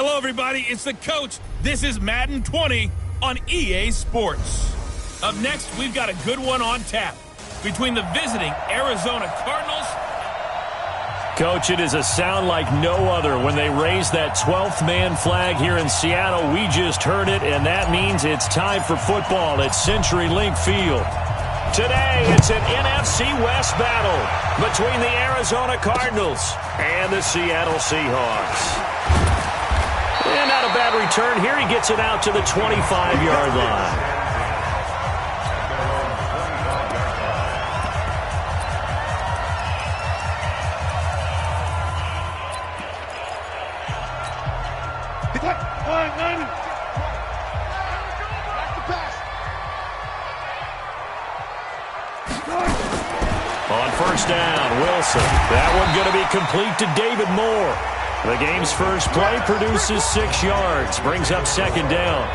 Hello, everybody. It's the coach. This is Madden 20 on EA Sports. Up next, we've got a good one on tap between the visiting Arizona Cardinals. Coach, it is a sound like no other when they raise that 12th man flag here in Seattle. We just heard it, and that means it's time for football at CenturyLink Field. Today, it's an NFC West battle between the Arizona Cardinals and the Seattle Seahawks. And not a bad return here. He gets it out to the 25-yard line. On first down, Wilson. That one going to be complete to David Moore. The game's first play produces 6 yards, brings up second down.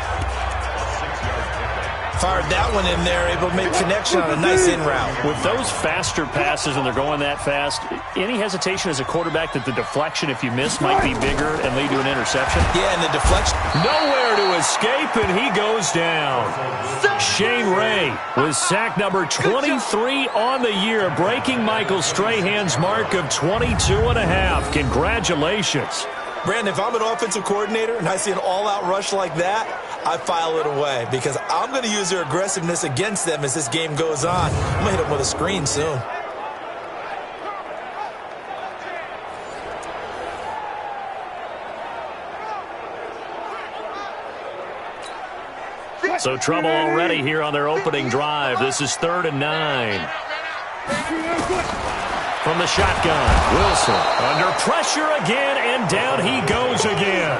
Fired that one in there, able to make connection on a nice in route. With those faster passes and they're going that fast, any hesitation as a quarterback that the deflection, if you miss, might be bigger and lead to an interception? Yeah, and the deflection. Nowhere to escape, and he goes down. Shane Ray with sack number 23 on the year, breaking Michael Strahan's mark of 22.5. Congratulations. Brandon, if I'm an offensive coordinator and I see an all-out rush like that, I file it away because I'm going to use their aggressiveness against them as this game goes on. I'm going to hit them with a screen soon. So trouble already here on their opening drive. This is 3rd and 9. From the shotgun, Wilson under pressure again, and down he goes again.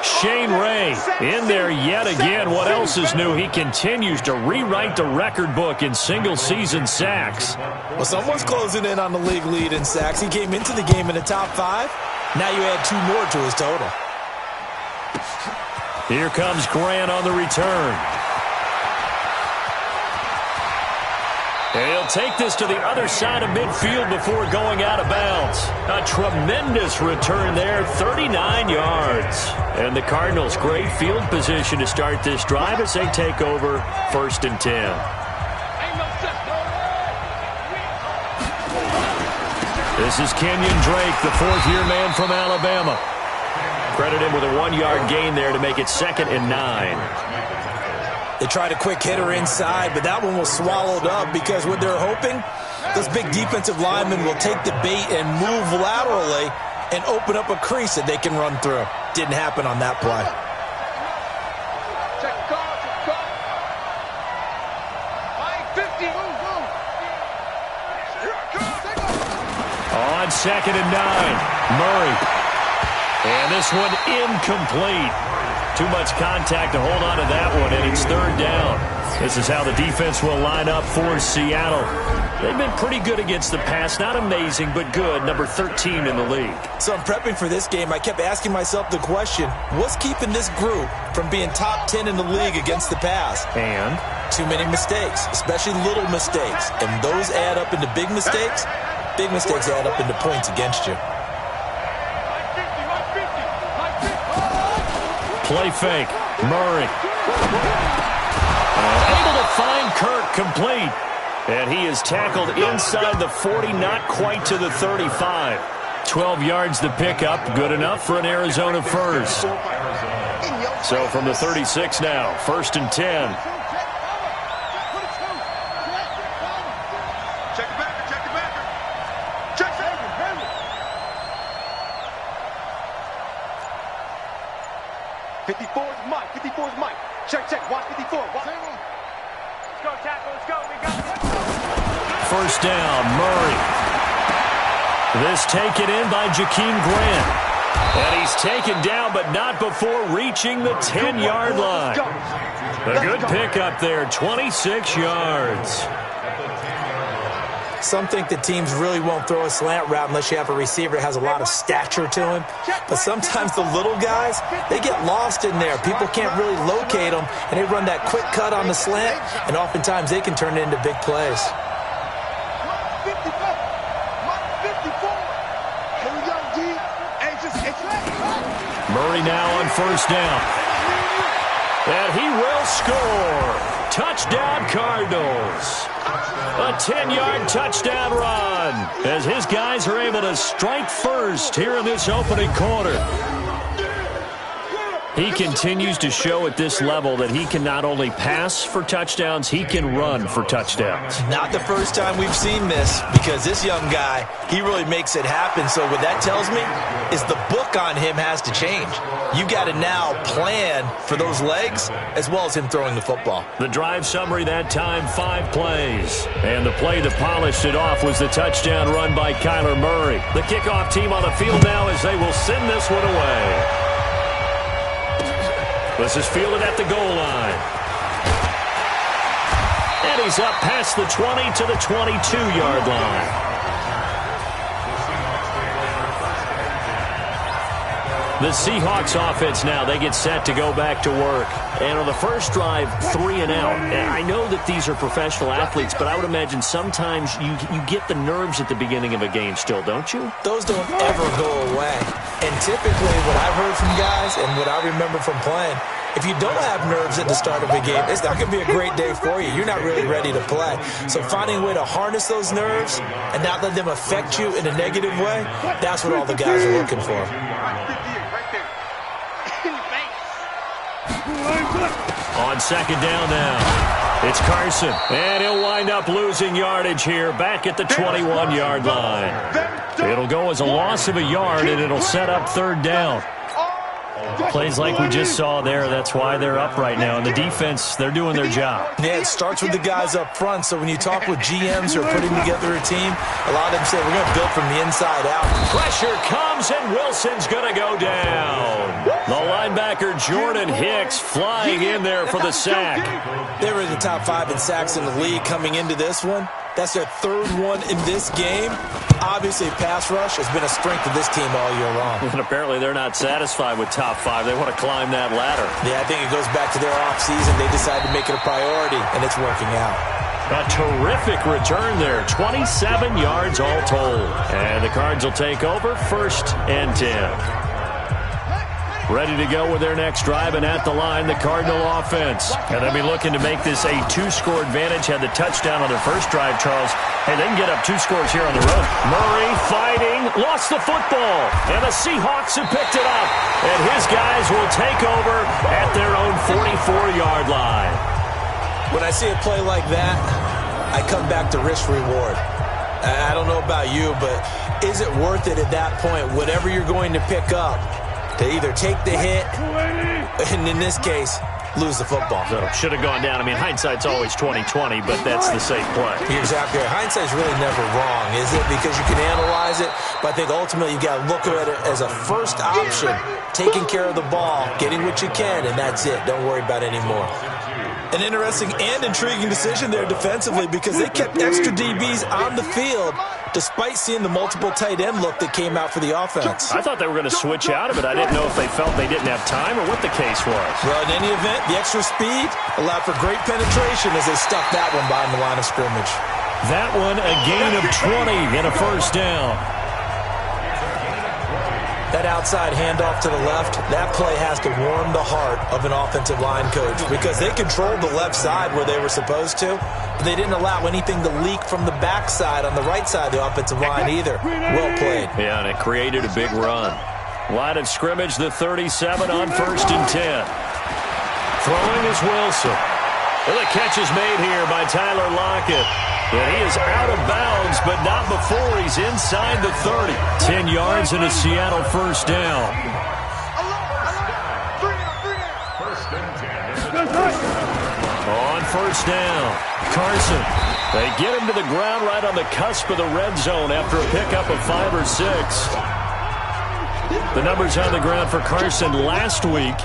Shane Ray in there yet again. What else is new? He continues to rewrite the record book in single-season sacks. Well, someone's closing in on the league lead in sacks. He came into the game in the top 5. Now you add 2 more to his total. Here comes Grant on the return. And he'll take this to the other side of midfield before going out of bounds. A tremendous return there, 39 yards. And the Cardinals, great field position to start this drive as they take over 1st and 10. This is Kenyon Drake, the 4th-year man from Alabama. Credit him with a 1-yard gain there to make it 2nd and 9. They tried a quick hitter inside, but that one was swallowed up because what they're hoping, those big defensive linemen will take the bait and move laterally and open up a crease that they can run through. Didn't happen on that play. On 2nd and 9, Murray. And this one incomplete. Too much contact to hold on to that one, and it's 3rd down. This is how the defense will line up for Seattle. They've been pretty good against the pass. Not amazing, but good. Number 13 in the league. So I'm prepping for this game. I kept asking myself the question, what's keeping this group from being top 10 in the league against the pass? And? Too many mistakes, especially little mistakes. And those add up into big mistakes. Big mistakes add up into points against you. Play fake. Murray. Able to find Kirk complete. And he is tackled inside the 40, not quite to the 35. 12 yards to pick up. Good enough for an Arizona first. So from the 36 now, 1st and 10. First down, Murray. This taken in by Jakeem Grant. And he's taken down, but not before reaching the 10-yard line. A good pickup there, 26 yards. Some think that teams really won't throw a slant route unless you have a receiver that has a lot of stature to him. But sometimes the little guys, they get lost in there. People can't really locate them, and they run that quick cut on the slant, and oftentimes they can turn it into big plays. Murray now on first down. And he will score. Touchdown, Cardinals. A 10-yard touchdown run as his guys are able to strike first here in this opening quarter. He continues to show at this level that he can not only pass for touchdowns, he can run for touchdowns. Not the first time we've seen this, because this young guy, he really makes it happen. So what that tells me is the book on him has to change. You got to now plan for those legs as well as him throwing the football. The drive summary that time, 5 plays. And the play that polished it off was the touchdown run by Kyler Murray. The kickoff team on the field now as they will send this one away. This is fielded at the goal line. And he's up past the 20 to the 22-yard line. The Seahawks offense now, they get set to go back to work. And on the first drive, 3 and out. And I know that these are professional athletes, but I would imagine sometimes you get the nerves at the beginning of a game still, don't you? Those don't ever go away. And typically what I've heard from guys and what I remember from playing, if you don't have nerves at the start of a game, it's not going to be a great day for you. You're not really ready to play. So finding a way to harness those nerves and not let them affect you in a negative way, that's what all the guys are looking for. On second down now, it's Carson. And he'll wind up losing yardage here back at the 21-yard line. It'll go as a loss of a yard, and it'll set up third down. Plays like we just saw there, that's why they're up right now. And the defense, they're doing their job. Yeah, it starts with the guys up front. So when you talk with GMs who are putting together a team, a lot of them say we're going to build from the inside out. Pressure comes, and Wilson's going to go down. The linebacker Jordan Hicks flying in there for the sack. They were in the top 5 in sacks in the league coming into this one. That's their 3rd one in this game. Obviously, pass rush has been a strength of this team all year long. And apparently they're not satisfied with top 5. They want to climb that ladder. Yeah, I think it goes back to their offseason. They decided to make it a priority, and it's working out. A terrific return there. 27 yards all told. And the Cards will take over 1st and 10. Ready to go with their next drive, and at the line, the Cardinal offense. And they'll be looking to make this a 2-score advantage. Had the touchdown on their first drive, Charles. Hey, they can get up 2 scores here on the road. Murray fighting, lost the football. And the Seahawks have picked it up. And his guys will take over at their own 44-yard line. When I see a play like that, I come back to risk-reward. I don't know about you, but is it worth it at that point, whatever you're going to pick up, to either take the hit, and in this case, lose the football? So should have gone down. I mean, hindsight's always 20/20, but that's the safe play. You're exactly right. Hindsight's really never wrong, is it? Because you can analyze it, but I think ultimately you got to look at it as a first option, taking care of the ball, getting what you can, and that's it. Don't worry about it anymore. An interesting and intriguing decision there defensively, because they kept extra DBs on the field despite seeing the multiple tight end look that came out for the offense. I thought they were going to switch out of it. I didn't know if they felt they didn't have time or what the case was. Well, in any event, the extra speed allowed for great penetration as they stuffed that one behind the line of scrimmage. That one, a gain of 20 and a first down. That outside handoff to the left, that play has to warm the heart of an offensive line coach, because they controlled the left side where they were supposed to, but they didn't allow anything to leak from the backside on the right side of the offensive line either. Well played. Yeah, and it created a big run. Line of scrimmage, the 37 on 1st and 10. Throwing is Wilson. Well, the catch is made here by Tyler Lockett. And he is out of bounds, but not before he's inside the 30. 10 yards and a Seattle first down. On first down, Carson. They get him to the ground right on the cusp of the red zone after a pickup of 5 or 6. The numbers on the ground for Carson last week: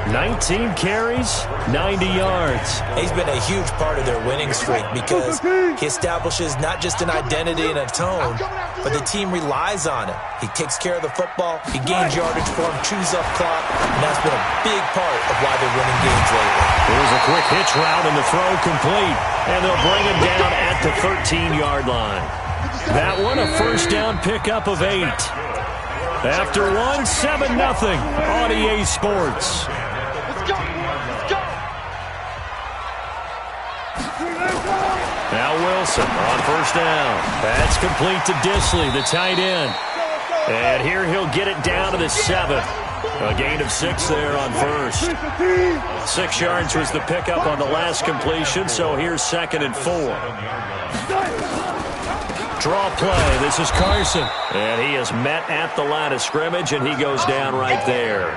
19 carries, 90 yards. He's been a huge part of their winning streak, because he establishes not just an identity and a tone, but the team relies on it. He takes care of the football, he gains yardage for him, chews up clock, and that's been a big part of why they're winning games lately. Here's a quick hitch route, and the throw complete. And they'll bring him down at the 13-yard line. That one, a first down pickup of 8. After one, 7-0 on EA Sports. Now Wilson on first down. That's complete to Disley, the tight end. And here he'll get it down to the 7. A gain of 6 there on first. 6 yards was the pickup on the last completion, so here's 2nd and 4. Draw play. This is Carson. And he is met at the line of scrimmage, and he goes down right there.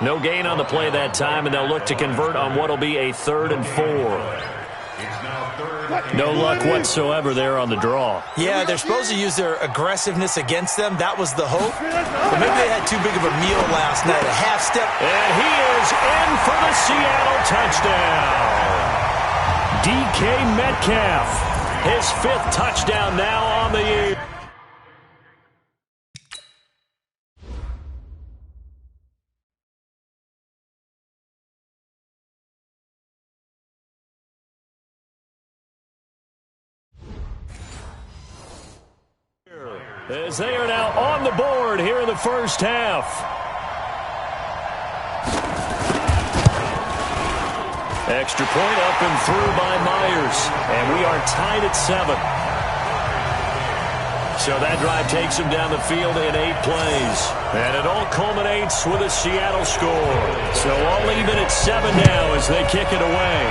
No gain on the play that time, and they'll look to convert on what will be a 3rd and 4. No luck whatsoever there on the draw. Yeah, they're supposed to use their aggressiveness against them. That was the hope. But maybe they had too big of a meal last night. A half step. And he is in for the Seattle touchdown. DK Metcalf. His 5th touchdown now on the year. As they are now on the board here in the first half. Extra point up and through by Myers. And we are tied at 7. So that drive takes him down the field in 8 plays. And it all culminates with a Seattle score. So all even at 7 now as they kick it away.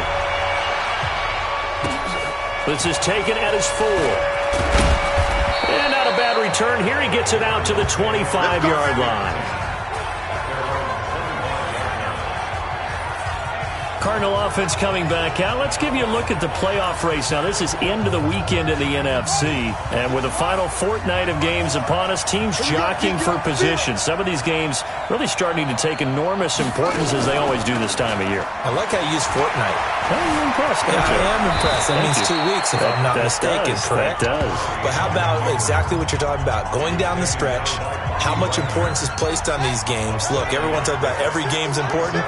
This is taken at his 4. And not a bad return. Here he gets it out to the 25-yard line. Cardinal offense coming back out. Let's give you a look at the playoff race. Now, this is end of the weekend in the NFC. And with the final fortnight of games upon us, teams jockeying for position. Some of these games really starting to take enormous importance as they always do this time of year. I like how you use fortnight. Oh, you're impressed, yeah, I am impressed. That means 2 weeks, if I'm not mistaken, correct? That does. But how about exactly what you're talking about? Going down the stretch, how much importance is placed on these games. Look, everyone talks about every game's important.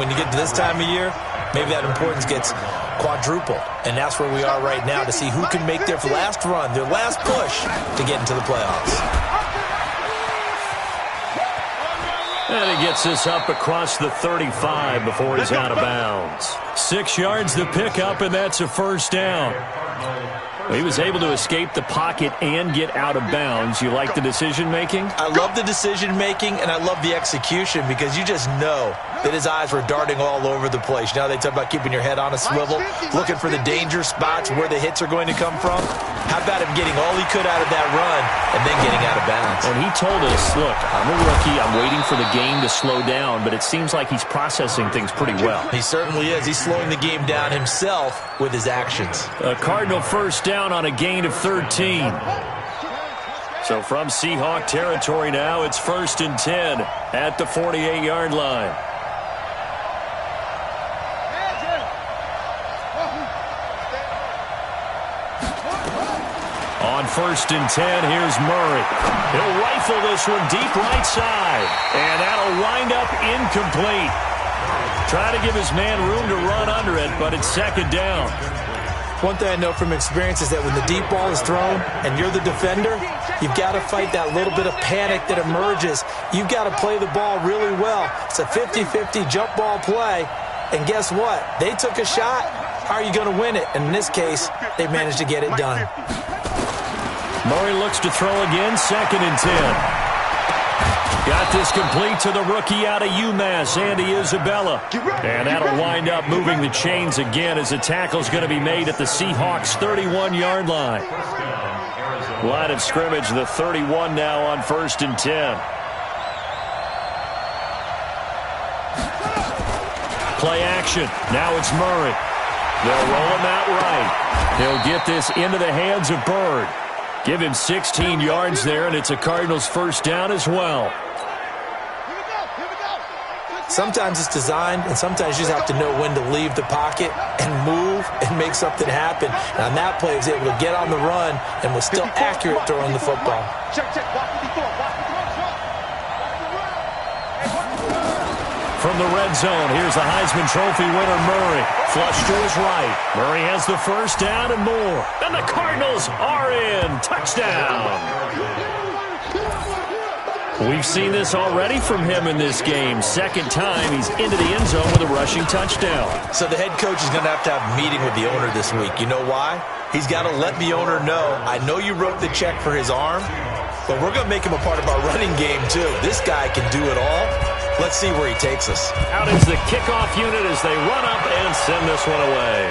When you get to this time of year, maybe that importance gets quadrupled. And that's where we are right now to see who can make their last run, their last push to get into the playoffs. And he gets this up across the 35 before he's out of bounds. 6 yards the pickup, and that's a first down. He was able to escape the pocket and get out of bounds. You like the decision-making? I love the decision-making, and I love the execution because you just know that his eyes were darting all over the place. You know, they talk about keeping your head on a swivel, looking for the danger spots where the hits are going to come from. How about him getting all he could out of that run and then getting out of bounds? And he told us, look, I'm a rookie. I'm waiting for the game to slow down, but it seems like he's processing things pretty well. He certainly is. He's slowing the game down himself with his actions. A Cardinal first down on a gain of 13. So from Seahawk territory now, it's 1st and 10 at the 48-yard line. On 1st and 10, here's Murray. He'll rifle this one deep right side. And that'll wind up incomplete. Trying to give his man room to run under it, but it's 2nd down. One thing I know from experience is that when the deep ball is thrown and you're the defender, you've got to fight that little bit of panic that emerges. You've got to play the ball really well. It's a 50-50 jump ball play. And guess what? They took a shot. How are you going to win it? And in this case, they managed to get it done. Murray looks to throw again, 2nd and 10. Got this complete to the rookie out of UMass, Andy Isabella. And that'll wind up moving the chains again as the tackle's going to be made at the Seahawks' 31-yard line. Line of scrimmage, the 31 now on 1st and 10. Play action. Now it's Murray. They'll roll him out right. He'll get this into the hands of Bird. Give him 16 yards there, and it's a Cardinals first down as well. Sometimes it's designed, and sometimes you just have to know when to leave the pocket and move and make something happen. And on that play, he was able to get on the run and was still accurate throwing the football. From the red zone, here's the Heisman Trophy winner, Murray. Flush to his right. Murray has the first down and more. And the Cardinals are in. Touchdown. We've seen this already from him in this game. Second time he's into the end zone with a rushing touchdown. So the head coach is going to have a meeting with the owner this week. You know why? He's got to let the owner know, I know you wrote the check for his arm, but we're going to make him a part of our running game too. This guy can do it all. Let's see where he takes us. Out is the kickoff unit as they run up and send this one away.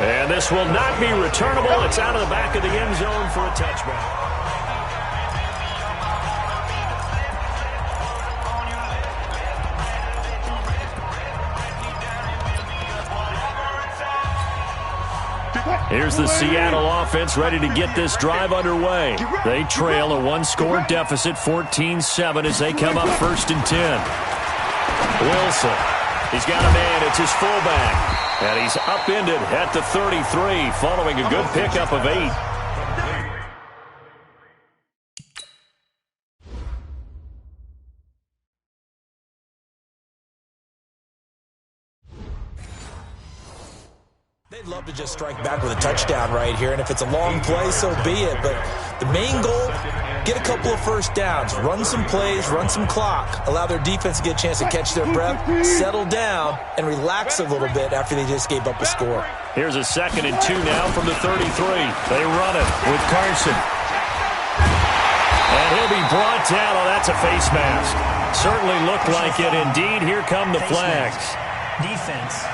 And this will not be returnable. It's out of the back of the end zone for a touchback. Here's the Seattle offense ready to get this drive underway. They trail a one-score deficit, 14-7, as they come up 1st and 10. Wilson, he's got a man. It's his fullback. And he's upended at the 33 following a good pickup of 8. They'd love to just strike back with a touchdown right here, and if it's a long play, so be it. But the main goal, get a couple of first downs, run some plays, run some clock, allow their defense to get a chance to catch their breath, settle down, and relax a little bit after they just gave up a score. Here's a 2nd and 2 now from the 33. They run it with Carson. And he'll be brought down. Oh, that's a face mask. Certainly looked like it. Indeed, here come the flags. Defense.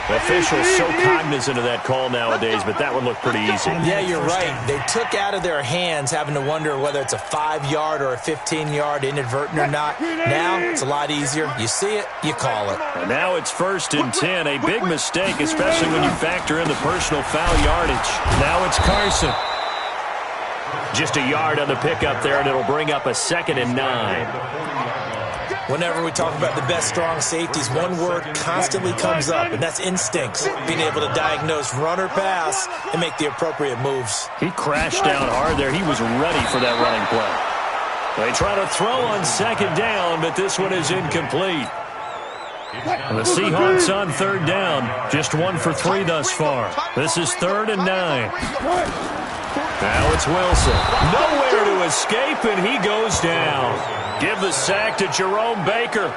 Officials so cognizant of that call nowadays, but that would look pretty easy. Yeah, you're right. They took out of their hands having to wonder whether it's a 5-yard or a 15-yard, inadvertent or not. Now it's a lot easier. You see it, you call it. And now it's 1st and 10. A big mistake, especially when you factor in the personal foul yardage. Now it's Carson. Just a yard on the pickup there, and it'll bring up a 2nd and 9. Whenever we talk about the best strong safeties, one word constantly comes up, and that's instincts. Being able to diagnose run or pass and make the appropriate moves. He crashed down hard there. He was ready for that running play. They try to throw on 2nd down, but this one is incomplete. And the Seahawks on 3rd down. Just 1 for 3 thus far. This is 3rd and 9. Now it's Wilson. Nowhere to escape, and he goes down. Give the sack to Jerome Baker.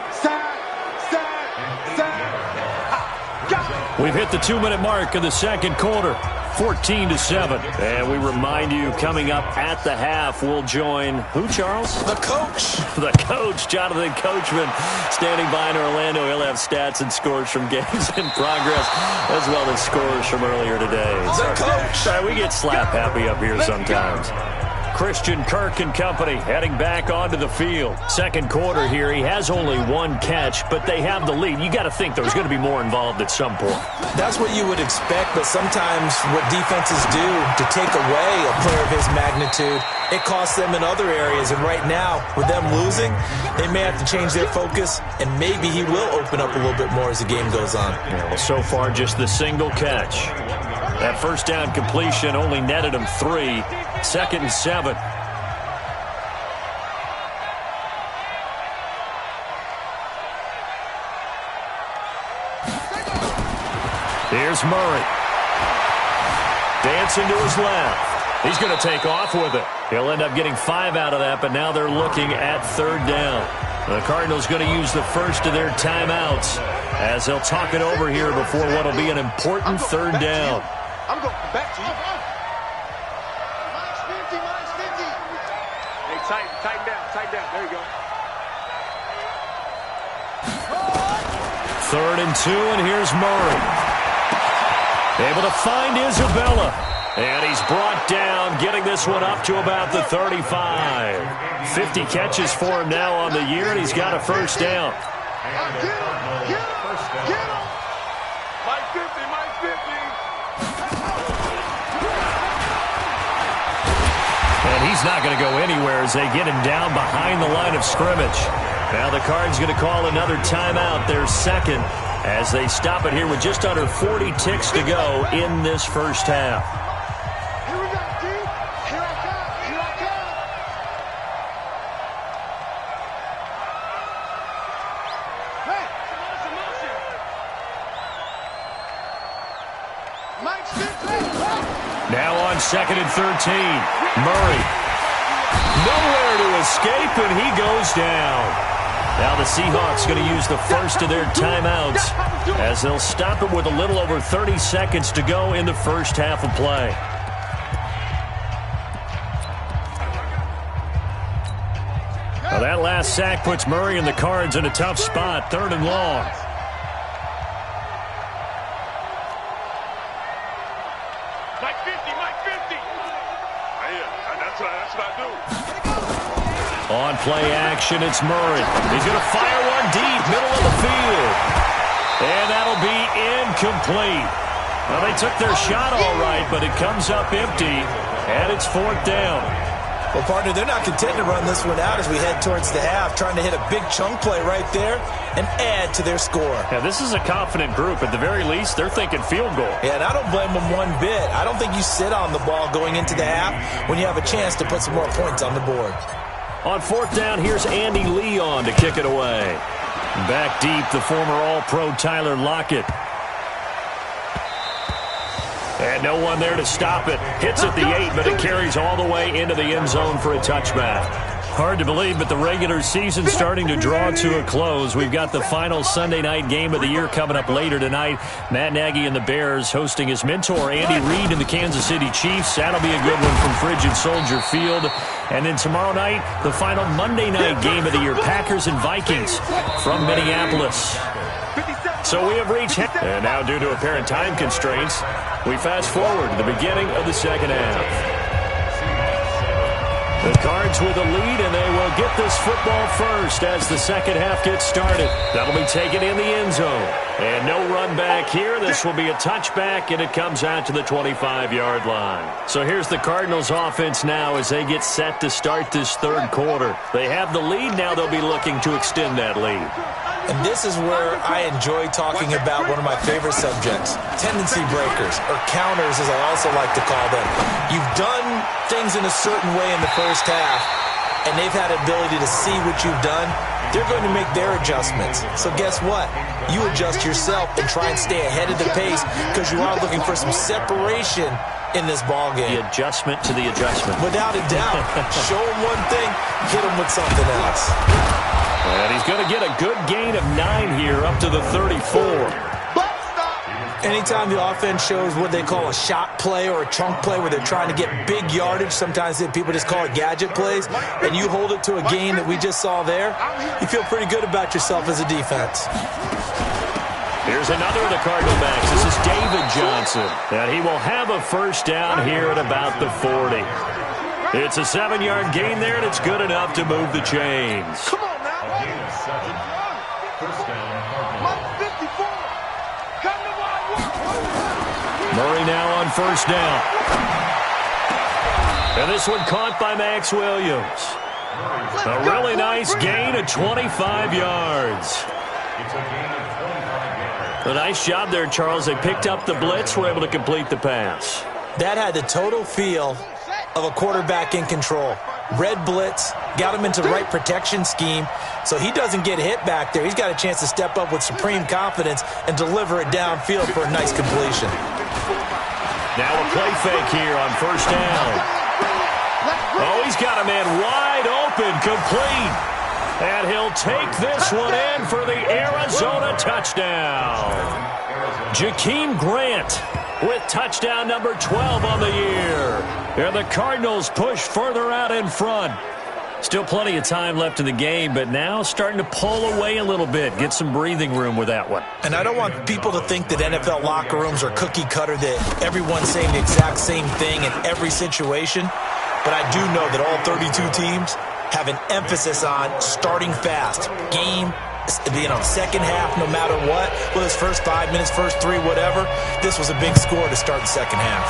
We've hit the 2-minute mark of the 2nd quarter. 14-7. And we remind you, coming up at the half, we'll join who, Charles? The coach. The coach, Jonathan Coachman, standing by in Orlando. He'll have stats and scores from games in progress, as well as scores from earlier today. The coach. Sorry, we get slap happy up here sometimes. Christian Kirk and company heading back onto the field. 2nd quarter here. He has only 1 catch, but they have the lead. You got to think there's going to be more involved at some point. That's what you would expect, but sometimes what defenses do to take away a player of his magnitude, it costs them in other areas. And right now, with them losing, they may have to change their focus, and maybe he will open up a little bit more as the game goes on. Yeah, well, so far, just the single catch. That 1st down completion only netted him 3. 2nd and 7. Here's Murray. Dancing to his left. He's going to take off with it. He'll end up getting 5 out of that, but now they're looking at 3rd down. The Cardinals going to use the first of their timeouts as they'll talk it over here before what will be an important 3rd down. I'm going back to you. Minus 50. Hey, tighten down. There you go. 3rd and 2, and here's Murray. Able to find Isabella. And he's brought down, getting this one up to about the 35. 50 catches for him now on the year, and he's got a 1st down. Get him. Minus 50. And he's not going to go anywhere as they get him down behind the line of scrimmage. Now the Cards going to call another timeout, their 2nd, as they stop it here with just under 40 ticks to go in this 1st half. Here we go, D. Here I come. Hey, motion. Mike's 50. Now on on 2nd and 13. Murray. Nowhere to escape, and he goes down. Now the Seahawks going to use the first of their timeouts as they'll stop it with a little over 30 seconds to go in the first half of play. Now that last sack puts Murray and the Cards in a tough spot, 3rd and long. On play action, it's Murray. He's going to fire one deep, middle of the field. And that'll be incomplete. Well, they took their shot all right, but it comes up empty, and it's 4th down. Well, partner, they're not content to run this one out as we head towards the half, trying to hit a big chunk play right there and add to their score. Yeah, this is a confident group. At the very least, they're thinking field goal. Yeah, and I don't blame them one bit. I don't think you sit on the ball going into the half when you have a chance to put some more points on the board. On 4th down, here's Andy Leon to kick it away. Back deep, the former All-Pro Tyler Lockett. And no one there to stop it. Hits at the 8, but it carries all the way into the end zone for a touchback. Hard to believe, but the regular season's starting to draw to a close. We've got the final Sunday night game of the year coming up later tonight. Matt Nagy and the Bears hosting his mentor, Andy Reid, and the Kansas City Chiefs. That'll be a good one from Frigid Soldier Field. And then tomorrow night, the final Monday night game of the year, Packers and Vikings from Minneapolis. So we have reached, and now due to apparent time constraints, we fast forward to the beginning of the second half. The Cards with a lead, and they will get this football first as the second half gets started. That'll be taken in the end zone. And no run back here. This will be a touchback, and it comes out to the 25-yard line. So here's the Cardinals offense now as they get set to start this third quarter. They have the lead. Now they'll be looking to extend that lead. And this is where I enjoy talking about one of my favorite subjects, tendency breakers, or counters as I also like to call them. You've done things in a certain way in the first half, and they've had an ability to see what you've done. They're going to make their adjustments. So guess what? You adjust yourself and try and stay ahead of the pace because you are looking for some separation in this ball game. The adjustment to the adjustment. Without a doubt. Show them one thing, hit them with something else. And he's going to get a good gain of 9 here up to the 34. Anytime the offense shows what they call a shot play or a chunk play where they're trying to get big yardage, sometimes people just call it gadget plays, and you hold it to a gain that we just saw there, you feel pretty good about yourself as a defense. Here's another of the Cardinal backs. This is David Johnson. And he will have a first down here at about the 40. It's a 7-yard gain there, and it's good enough to move the chains. Come on now. First down, Cardinals. 54. Murray now on first down. And this one caught by Max Williams. A really nice gain of 25 yards. A nice job there, Charles. They picked up the blitz, were able to complete the pass. That had the total feel of a quarterback in control. Red blitz, got him into the right protection scheme, so he doesn't get hit back there. He's got a chance to step up with supreme confidence and deliver it downfield for a nice completion. Now a play fake here on first down. Oh, he's got a man wide open, complete. And he'll take this one in for the Arizona touchdown. Jakeem Grant with touchdown number 12 on the year. And the Cardinals push further out in front. Still plenty of time left in the game, but now starting to pull away a little bit. Get some breathing room with that one. And I don't want people to think that NFL locker rooms are cookie cutter, that everyone's saying the exact same thing in every situation. But I do know that all 32 teams have an emphasis on starting fast. Game, second half, no matter what. Whether it's first 5 minutes, first 3, whatever. This was a big score to start the second half.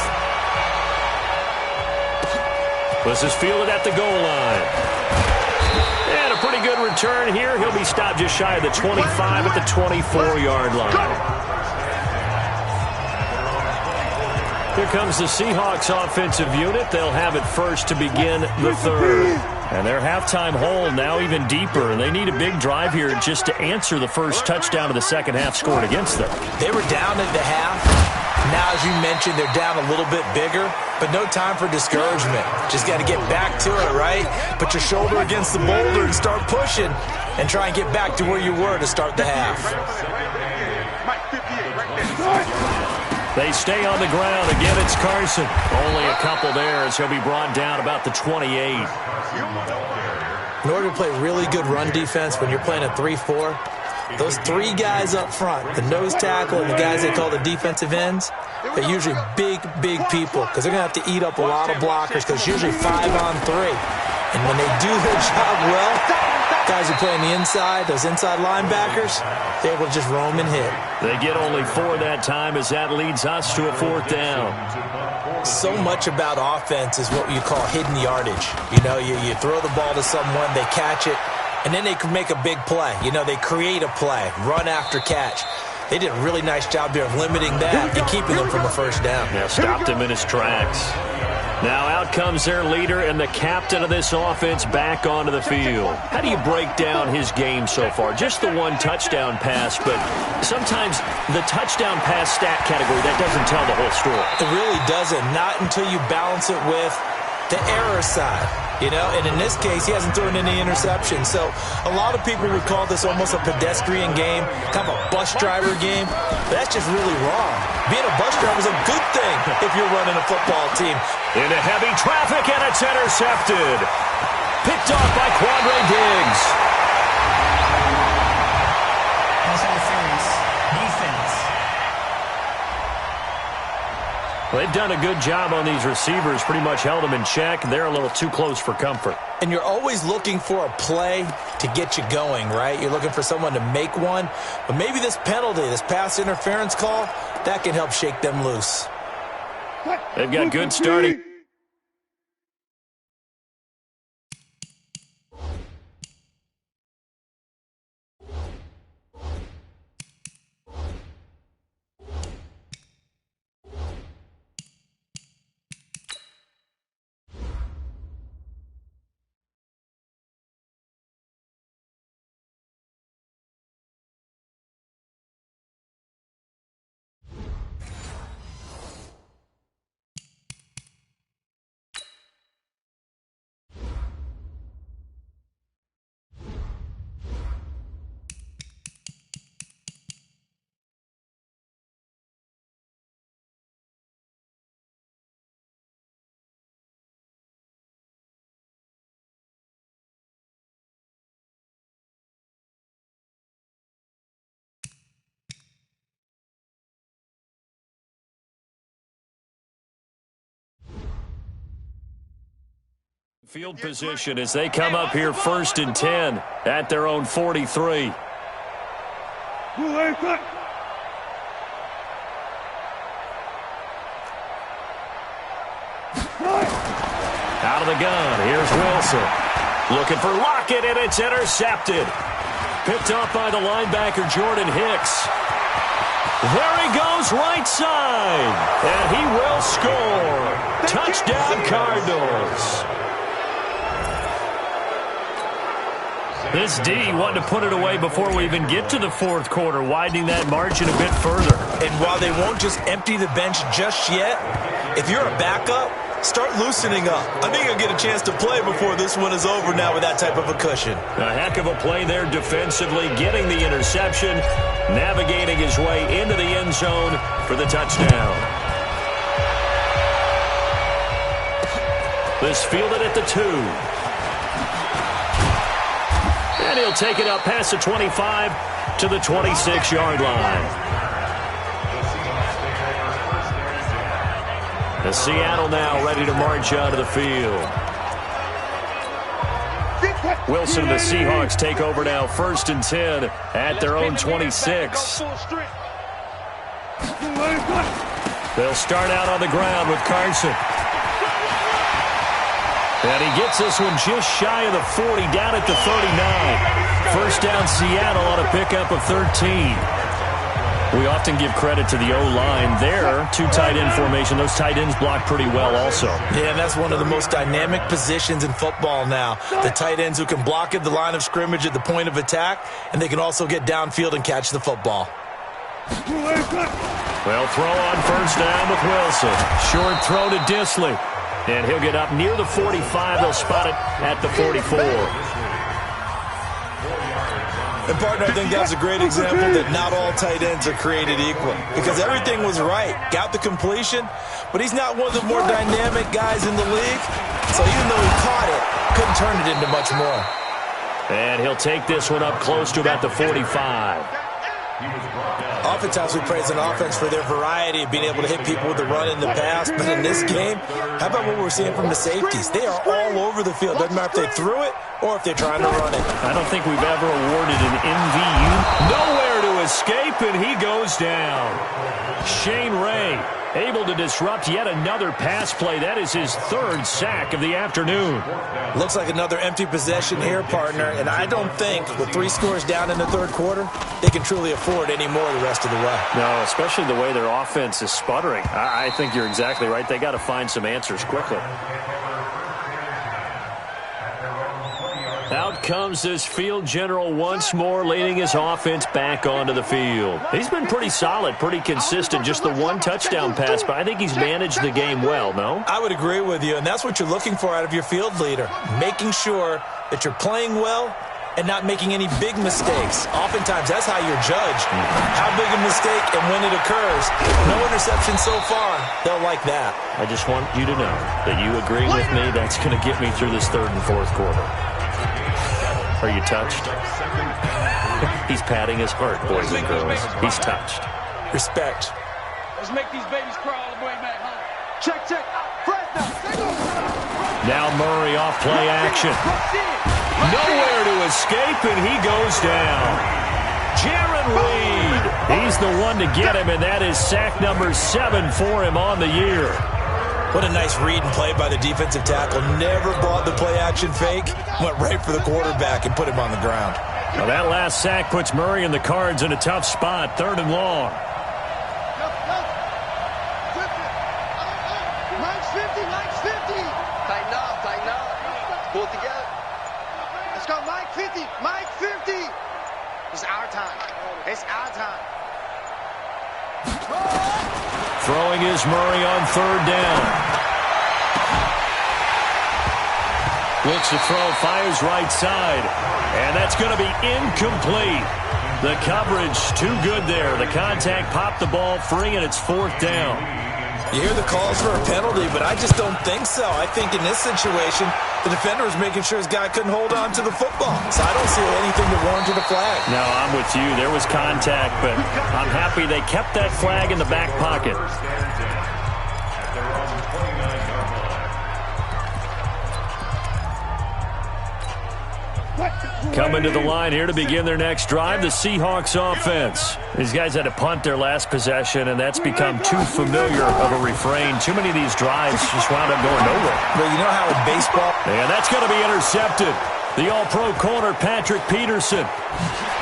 This is fielded at the goal line. And a pretty good return here. He'll be stopped just shy of the 25 at the 24-yard line. Here comes the Seahawks offensive unit. They'll have it first to begin the third. And their halftime hole now even deeper. And they need a big drive here just to answer the first touchdown of the second half scored against them. They were down at the half. Now, as you mentioned, they're down a little bit bigger, but no time for discouragement. Just got to get back to it, right? Put your shoulder against the boulder and start pushing and try and get back to where you were to start the half. They stay on the ground. Again, it's Carson. Only a couple there as he'll be brought down about the 28. In order to play really good run defense when you're playing a 3-4, those three guys up front, the nose tackle and the guys they call the defensive ends, they're usually big, big people because they're going to have to eat up a lot of blockers because it's usually 5-on-3. And when they do their job well, guys who play on the inside, those inside linebackers, they're able to just roam and hit. They get only 4 that time as that leads us to a 4th down. So much about offense is what you call hidden yardage. You know, you throw the ball to someone, they catch it, and then they can make a big play. You know, they create a play, run after catch. They did a really nice job there of limiting that and keeping them from a first down. Yeah, stopped him in his tracks. Now out comes their leader and the captain of this offense back onto the field. How do you break down his game so far? Just the 1 touchdown pass, but sometimes the touchdown pass stat category, that doesn't tell the whole story. It really doesn't, not until you balance it with the error side. You know, and in this case, he hasn't thrown any interceptions. So a lot of people would call this almost a pedestrian game, kind of a bus driver game. But that's just really wrong. Being a bus driver is a good thing if you're running a football team. Into heavy traffic, and it's intercepted. Picked off by Quandre Diggs. Pass interference. Defense. Well, they've done a good job on these receivers, pretty much held them in check. They're a little too close for comfort. And you're always looking for a play to get you going, right? You're looking for someone to make one. But maybe this penalty, this pass interference call, that can help shake them loose. They've got good starting. Field position as they come up here 1st and 10 at their own 43. Out of the gun, here's Wilson. Looking for Lockett, and it's intercepted. Picked off by the linebacker, Jordan Hicks. There he goes, right side. And he will score. Touchdown, Cardinals. This D wanted to put it away before we even get to the 4th quarter, widening that margin a bit further. And while they won't just empty the bench just yet, if you're a backup, start loosening up. I think you'll get a chance to play before this one is over now with that type of a cushion. A heck of a play there defensively, getting the interception, navigating his way into the end zone for the touchdown. This fielded at the 2. And he'll take it up past the 25 to the 26-yard line. The Seattle now ready to march out of the field. Wilson and the Seahawks take over now 1st and 10 at their own 26. They'll start out on the ground with Carson. And he gets this one just shy of the 40, down at the 39. 1st down Seattle on a pickup of 13. We often give credit to the O-line there. 2 tight end formation. Those tight ends block pretty well also. Yeah, and that's one of the most dynamic positions in football now. The tight ends who can block at the line of scrimmage at the point of attack, and they can also get downfield and catch the football. Well, throw on first down with Wilson. Short throw to Disley. And he'll get up near the 45. They'll spot it at the 44. And, partner, I think that's a great example that not all tight ends are created equal. Because everything was right. Got the completion, but he's not one of the more dynamic guys in the league. So even though he caught it, couldn't turn it into much more. And he'll take this one up close to about the 45. Oftentimes we praise an offense for their variety of being able to hit people with the run in the pass. But in this game, how about what we're seeing from the safeties? They are all over the field. Doesn't matter if they threw it or if they're trying to run it. I don't think we've ever awarded an MVU. Nowhere to escape, and he goes down. Shane Ray able to disrupt yet another pass play. That is his third sack of the afternoon. Looks like another empty possession here, partner. And I don't think with 3 scores down in the third quarter, they can truly afford any more the rest of the way. No, especially the way their offense is sputtering. I think you're exactly right. They got to find some answers quickly. Out comes this field general once more, leading his offense back onto the field. He's been pretty solid, pretty consistent. Just the one touchdown pass, but I think he's managed the game well, no? I would agree with you, and that's what you're looking for out of your field leader. Making sure that you're playing well and not making any big mistakes. Oftentimes, that's how you're judged. How big a mistake and when it occurs. No interception so far. They'll like that. I just want you to know that you agree with me. That's going to get me through this third and fourth quarter. Are you touched? He's patting his heart, boys and girls. He's touched. Respect. Let's make these babies crawl all the way back home. Check. Now Murray off play action. Nowhere to escape, and he goes down. Jaron Reed. He's the one to get him, and that is sack number 7 for him on the year. What a nice read and play by the defensive tackle. Never bought the play-action fake. Went right for the quarterback and put him on the ground. Well, that last sack puts Murray and the Cards in a tough spot, 3rd and long. Mike's 50. Tighten up. Pull it together. Let's go, Mike 50. It's our time. Throwing is Murray on 3rd down. Looks to throw, fires right side. And that's going to be incomplete. The coverage too good there. The contact popped the ball free, and it's 4th down. You hear the calls for a penalty, but I just don't think so. I think in this situation, the defender was making sure his guy couldn't hold on to the football. So I don't see anything that warranted a flag. No, I'm with you. There was contact, but I'm happy they kept that flag in the back pocket. Coming to the line here to begin their next drive, the Seahawks offense. These guys had to punt their last possession, and that's become too familiar of a refrain. Too many of these drives just wound up going nowhere. Well, you know how in baseball... And that's going to be intercepted. The all-pro corner, Patrick Peterson.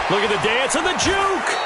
Look at the dance and the juke.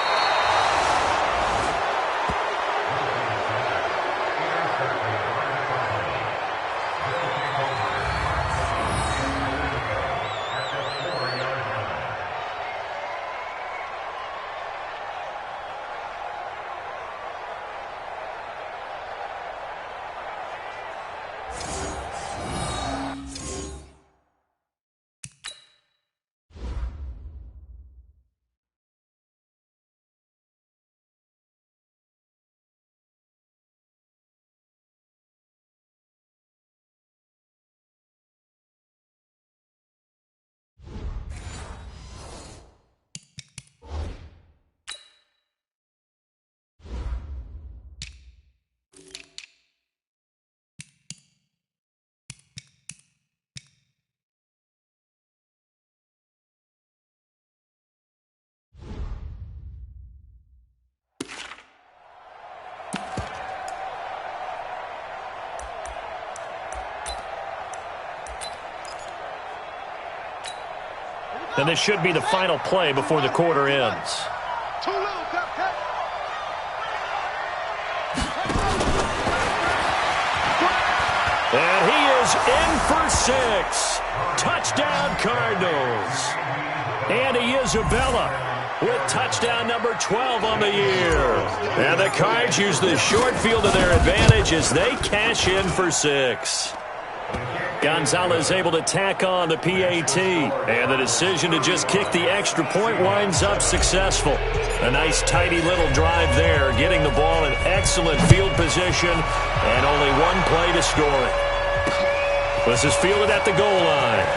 And this should be the final play before the quarter ends. And he is in for 6. Touchdown, Cardinals. Andy Isabella with touchdown number 12 on the year. And the Cards use the short field to their advantage as they cash in for 6. Gonzalez able to tack on the PAT, and the decision to just kick the extra point winds up successful. A nice tidy little drive there, getting the ball in excellent field position, and only one play to score it. This is fielded at the goal line.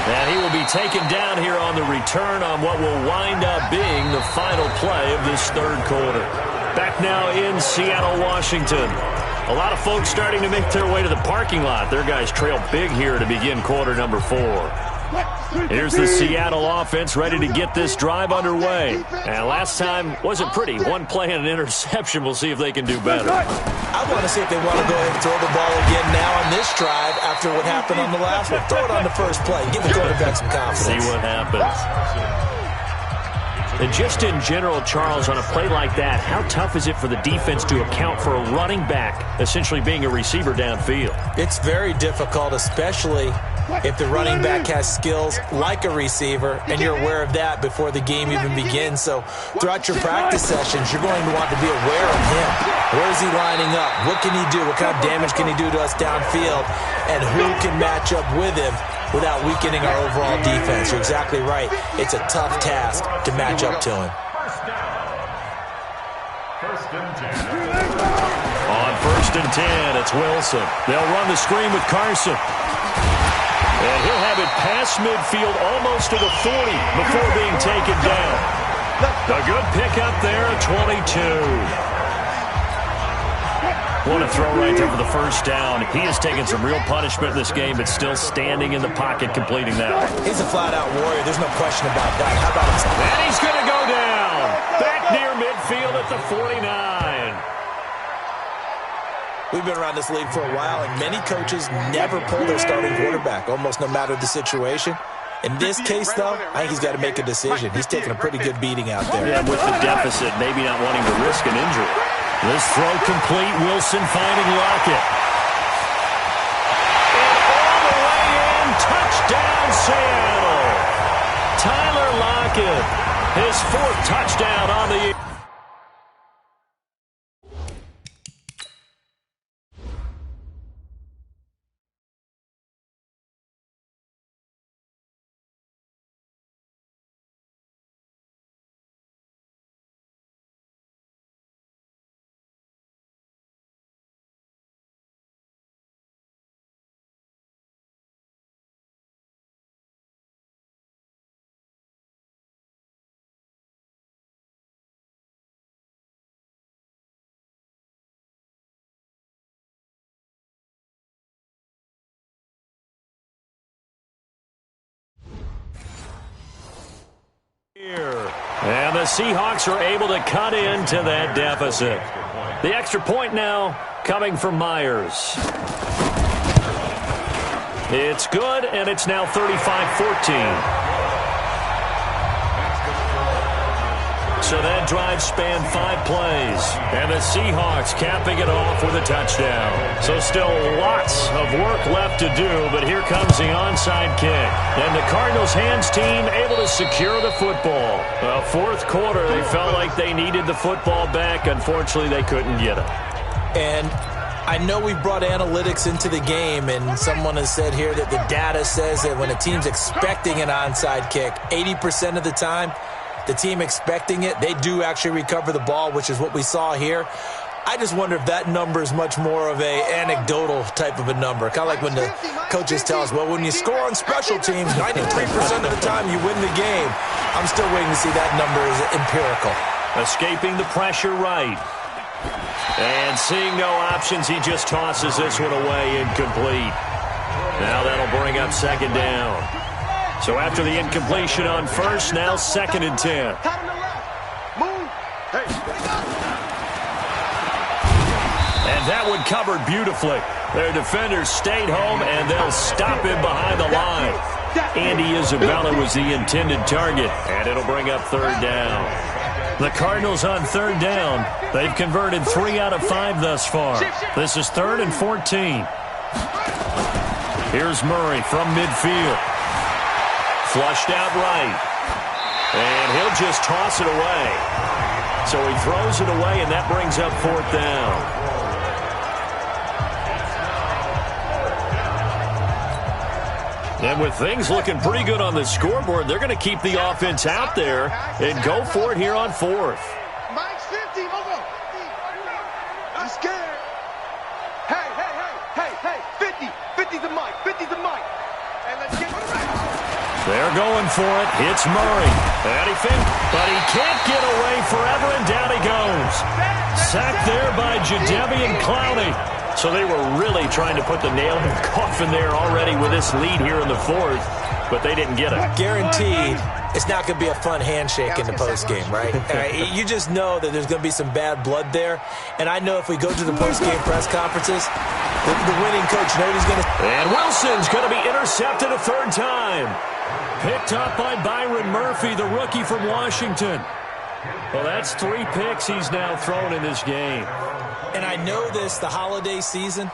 And he will be taken down here on the return on what will wind up being the final play of this third quarter. Back now in Seattle, Washington. A lot of folks starting to make their way to the parking lot. Their guys trail big here to begin quarter number 4. Here's the Seattle offense ready to get this drive underway. And last time wasn't pretty. One play and an interception. We'll see if they can do better. I want to see if they want to go ahead and throw the ball again now on this drive after what happened on the last one. Throw it on the first play. Give the quarterback some confidence. See what happens. And just in general, Charles, on a play like that, how tough is it for the defense to account for a running back essentially being a receiver downfield? It's very difficult, especially if the running back has skills like a receiver, and you're aware of that before the game even begins. So throughout your practice sessions, you're going to want to be aware of him. Where is he lining up? What can he do? What kind of damage can he do to us downfield? And who can match up with him without weakening our overall defense? You're exactly right. It's a tough task to match up to him. On 1st and 10, it's Wilson. They'll run the screen with Carson. And he'll have it past midfield almost to the 40 before being taken down. A good pickup there at 22. What a throw right there for the first down. He has taken some real punishment in this game, but still standing in the pocket completing that. He's a flat-out warrior. There's no question about that. How about him? And he's going to go down. Back near midfield at the 49. We've been around this league for a while, and many coaches never pull their starting quarterback, almost no matter the situation. In this case, though, I think he's got to make a decision. He's taking a pretty good beating out there. Yeah, with the deficit, maybe not wanting to risk an injury. This throw complete. Wilson finding Lockett. And all the way in. Touchdown, Seattle. Tyler Lockett. His 4th touchdown on the year. And the Seahawks are able to cut into that deficit. The extra point now coming from Myers. It's good, and it's now 35-14. So that drive spanned 5 plays, and the Seahawks capping it off with a touchdown. So still lots of work left to do, but here comes the onside kick. And the Cardinals' hands team able to secure the football. Well, 4th quarter, they felt like they needed the football back. Unfortunately, they couldn't get it. And I know we've brought analytics into the game, and someone has said here that the data says that when a team's expecting an onside kick, 80% of the time, the team expecting it, they do actually recover the ball, which is what we saw here. I just wonder if that number is much more of a anecdotal type of a number. Kind of like when the coaches tell us, well, when you score on special teams, 93% of the time you win the game. I'm still waiting to see that number is empirical. Escaping the pressure right. And seeing no options, he just tosses this one away incomplete. Now that'll bring up 2nd down. So after the incompletion on 1st, now 2nd and 10. And that one covered beautifully. Their defenders stayed home, and they'll stop him behind the line. Andy Isabella was the intended target, and it'll bring up 3rd down. The Cardinals on 3rd down. They've converted 3 out of 5 thus far. This is 3rd and 14. Here's Murray from midfield. Flushed out right. And he'll just toss it away. So he throws it away, and that brings up 4th down. And with things looking pretty good on the scoreboard, they're going to keep the offense out there and go for it here on 4th. Mike's 50, I'm scared. Hey, 50. 50's a Mike, 50's a Mike. And let's get They're going for it. It's Murray. And he but he can't get away forever, and down he goes. Sacked there by Jadeveon Clowney. So they were really trying to put the nail in the coffin there already with this lead here in the 4th, but they didn't get it. Guaranteed it's not going to be a fun handshake in the postgame, right? You just know that there's going to be some bad blood there. And I know if we go to the postgame press conferences, the winning coach knows he's going to... And Wilson's going to be intercepted a 3rd time. Picked up by Byron Murphy, the rookie from Washington. Well, that's 3 picks he's now thrown in this game. And I know this, the holiday season,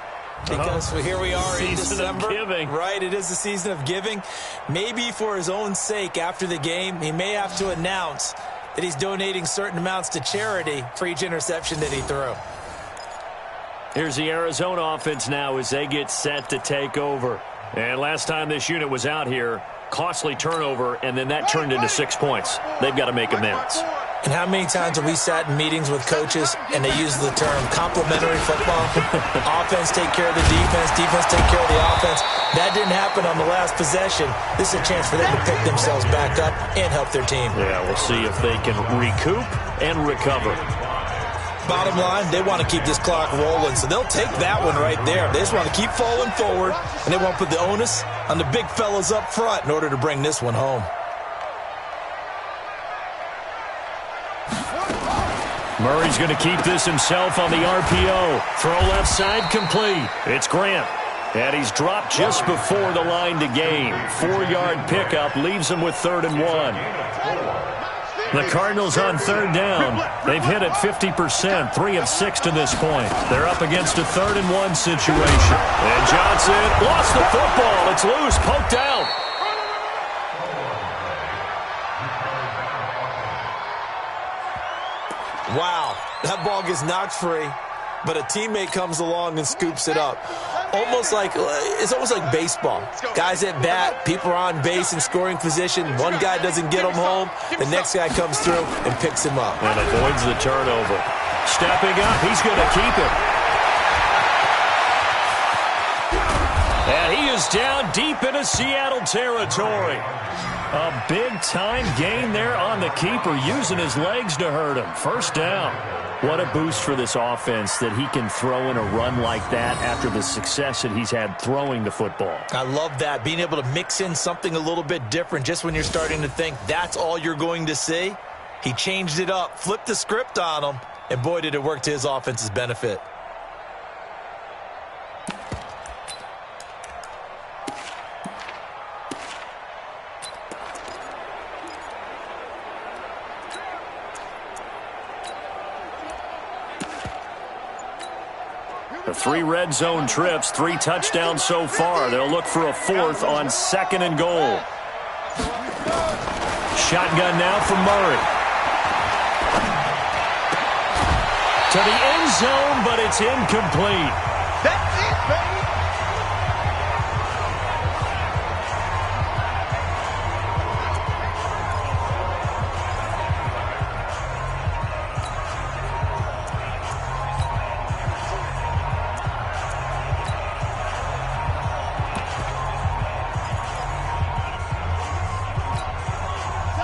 because here we are in December. Giving. Right, it is the season of giving. Maybe for his own sake after the game, he may have to announce that he's donating certain amounts to charity for each interception that he threw. Here's the Arizona offense now as they get set to take over. And last time this unit was out here, costly turnover, and then that turned into 6 points. They've got to make amends. And how many times have we sat in meetings with coaches and they use the term complementary football? Offense take care of the defense, defense take care of the offense. That didn't happen on the last possession. This is a chance for them to pick themselves back up and help their team. Yeah, we'll see if they can recoup and recover. Bottom line, they want to keep this clock rolling, so they'll take that one right there. They just want to keep falling forward, and they want to put the onus on the big fellas up front in order to bring this one home. Murray's going to keep this himself on the RPO. Throw left side complete. It's Grant. And he's dropped just before the line to gain. 4-yard pickup leaves him with 3rd and 1. The Cardinals on 3rd down. They've hit it 50%, 3 of 6 to this point. They're up against a 3rd and 1 situation. And Johnson lost the football. It's loose, poked out. Wow, that ball gets knocked free, but a teammate comes along and scoops it up. It's almost like baseball. Guys at bat, people are on base in scoring position. One guy doesn't get him home. The next guy comes through and picks him up. And avoids the turnover. Stepping up, he's going to keep it. And he is down deep into Seattle territory. A big-time gain there on the keeper, using his legs to hurt him. 1st down. What a boost for this offense that he can throw in a run like that after the success that he's had throwing the football. I love that, being able to mix in something a little bit different just when you're starting to think that's all you're going to see. He changed it up, flipped the script on him, and boy, did it work to his offense's benefit. The 3 red zone trips, 3 touchdowns so far. They'll look for a 4th on 2nd and goal. Shotgun now from Murray. To the end zone, but it's incomplete. That's it, baby.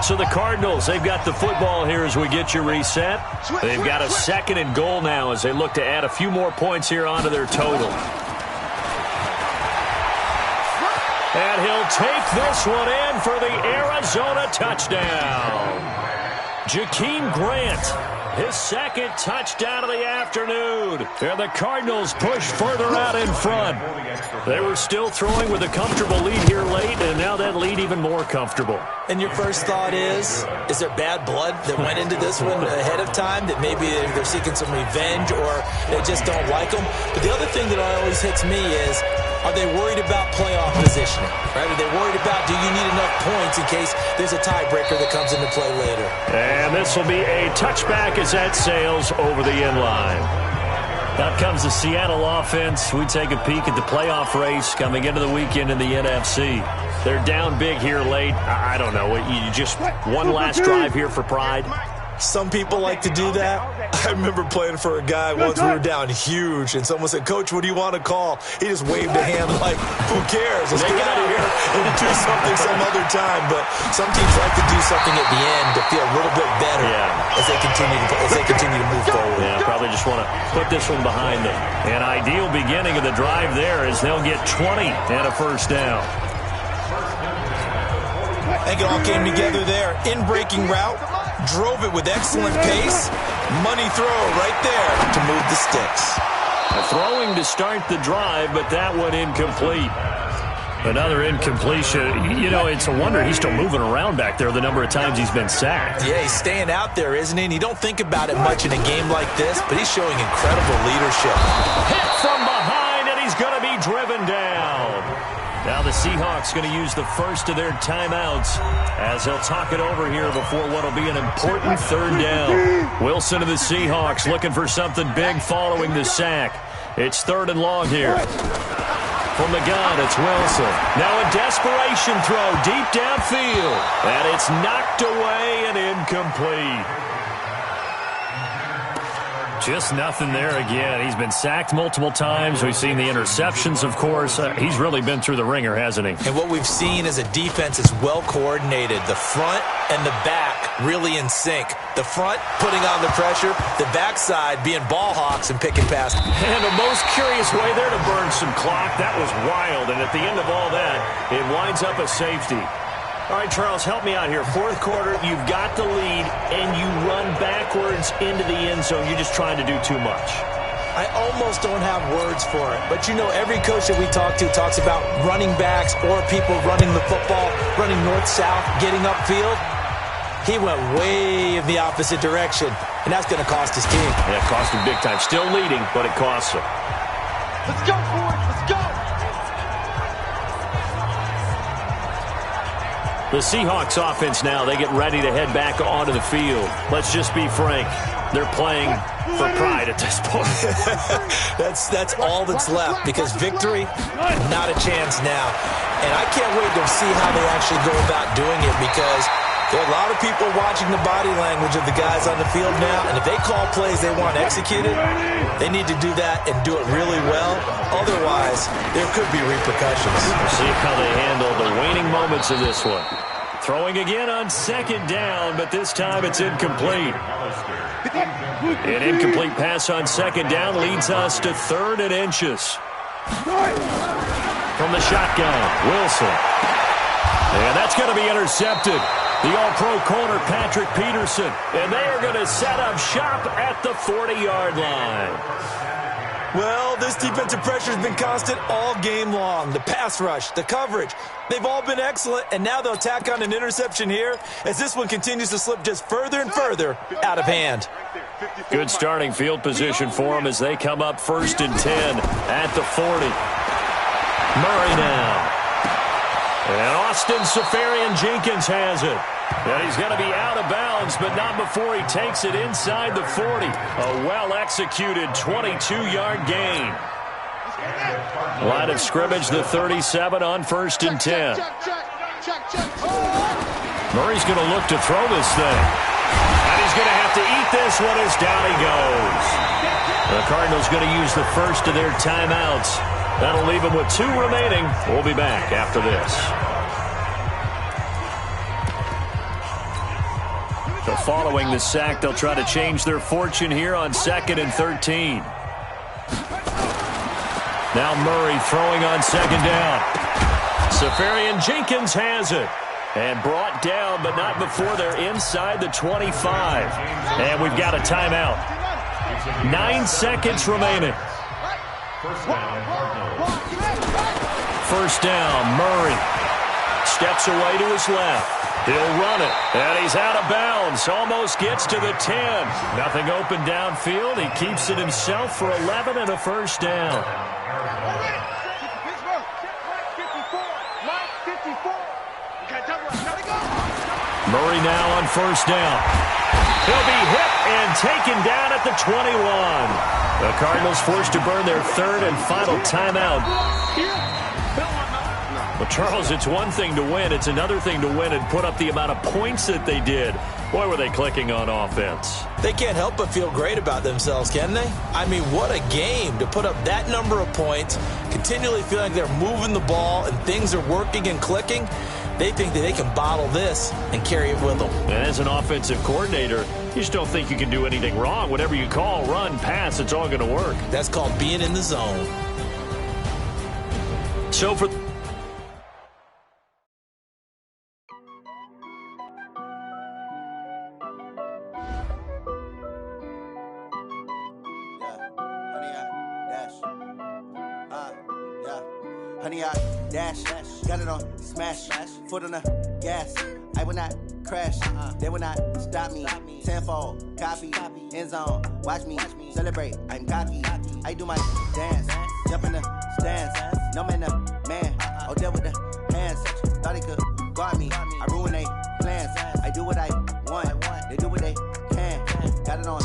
So the Cardinals, they've got the football here as we get you reset. They've got a 2nd and goal now as they look to add a few more points here onto their total. And he'll take this one in for the Arizona touchdown. Jakeem Grant, his 2nd touchdown of the afternoon. And the Cardinals push further out in front. They were still throwing with a comfortable lead here late, and now that lead even more comfortable. And your first thought is there bad blood that went into this one ahead of time, that maybe they're seeking some revenge or they just don't like them? But the other thing that always hits me is, are they worried about playoff position? conditioning, right? Are they worried about, do you need enough points in case there's a tiebreaker that comes into play later? And this will be a touchback as that sails over the end line. Out comes the Seattle offense. We take a peek at the playoff race coming into the weekend in the NFC. They're down big here late. I don't know. You just one last drive here for pride? Some people like to do that. I remember playing for a guy once. We were down huge, and someone said, "Coach, what do you want to call?" He just waved a hand like, "Who cares? Let's get out of here and do something some other time." But some teams like to do something at the end to feel a little bit better as they continue to move forward. Yeah, probably just want to put this one behind them. An ideal beginning of the drive there as they'll get 20 and a first down. I think it all came together there. In-breaking route. Drove it with excellent pace. Money throw right there to move the sticks. Throwing to start the drive, but that one incomplete. Another incompletion. You know, it's a wonder he's still moving around back there the number of times he's been sacked. Yeah, he's staying out there, isn't he? And you don't think about it much in a game like this, but he's showing incredible leadership. Hit from behind, and he's going to be driven down. Now the Seahawks going to use the first of their timeouts as they'll talk it over here before what will be an important third down. Wilson of the Seahawks looking for something big following the sack. It's 3rd and long here. From the gun, it's Wilson. Now a desperation throw deep downfield. And it's knocked away and incomplete. Just nothing there again. He's been sacked multiple times. We've seen the interceptions, of course. He's really been through the ringer, hasn't he? And what we've seen is a defense is well coordinated. The front and the back really in sync. The front putting on the pressure, the backside being ball hawks and picking past. And the most curious way there to burn some clock. That was wild. And at the end of all that, it winds up a safety. All right, Charles, help me out here. 4th quarter, you've got the lead, and you run backwards into the end zone. You're just trying to do too much. I almost don't have words for it. But, you know, every coach that we talk to talks about running backs or people running the football, running north-south, getting upfield. He went way in the opposite direction, and that's going to cost his team. Yeah, it cost him big time. Still leading, but it costs him. Let's go, boys. Let's go. The Seahawks offense now, they get ready to head back onto the field. Let's just be frank. They're playing for pride at this point. That's all that's left because victory, not a chance now. And I can't wait to see how they actually go about doing it because there are a lot of people watching the body language of the guys on the field now. And if they call plays they want executed, they need to do that and do it really well. Otherwise, there could be repercussions. We'll see how they handle the waning moments of this one. Throwing again on 2nd down, but this time it's incomplete. An incomplete pass on 2nd down leads us to 3rd and inches. From the shotgun, Wilson. And that's going to be intercepted. The all-pro corner, Patrick Peterson. And they are going to set up shop at the 40-yard line. Well, this defensive pressure has been constant all game long. The pass rush, the coverage, they've all been excellent, and now they'll tack on an interception here as this one continues to slip just further and further out of hand. Good starting field position for them as they come up 1st and 10 at the 40. Murray now. And Austin Safarian-Jenkins has it. And he's going to be out of bounds, but not before he takes it inside the 40. A well-executed 22-yard gain. Line of scrimmage, the 37 on 1st and 10. Murray's going to look to throw this thing. And he's going to have to eat this one as down he goes. The Cardinals going to use the first of their timeouts. That'll leave them with 2 remaining. We'll be back after this. So following the sack, they'll try to change their fortune here on 2nd and 13. Now Murray throwing on 2nd down. Safarian-Jenkins has it. And brought down, but not before they're inside the 25. And we've got a timeout. 9 seconds remaining. First down, Murray. Steps away to his left. He'll run it, and he's out of bounds. Almost gets to the 10. Nothing open downfield. He keeps it himself for 11 and a first down. Murray now on first down. He'll be hit and taken down at the 21. The Cardinals forced to burn their third and final timeout. Well, Charles, it's one thing to win. It's another thing to win and put up the amount of points that they did. Boy, were they clicking on offense. They can't help but feel great about themselves, can they? I mean, what a game to put up that number of points, continually feeling like they're moving the ball and things are working and clicking. They think that they can bottle this and carry it with them. And as an offensive coordinator, you just don't think you can do anything wrong. Whatever you call, run, pass, it's all going to work. That's called being in the zone. So for... Honey, I dash, got it on smash, foot on the gas. I will not crash, they will not stop me. Tenfold, copy, end zone, watch me celebrate. I'm cocky, I do my dance, jump in the stands. No man, man, oh there with the hands. Thought he could guard me, I ruin they plans. I do what I want, they do what they can. Got it on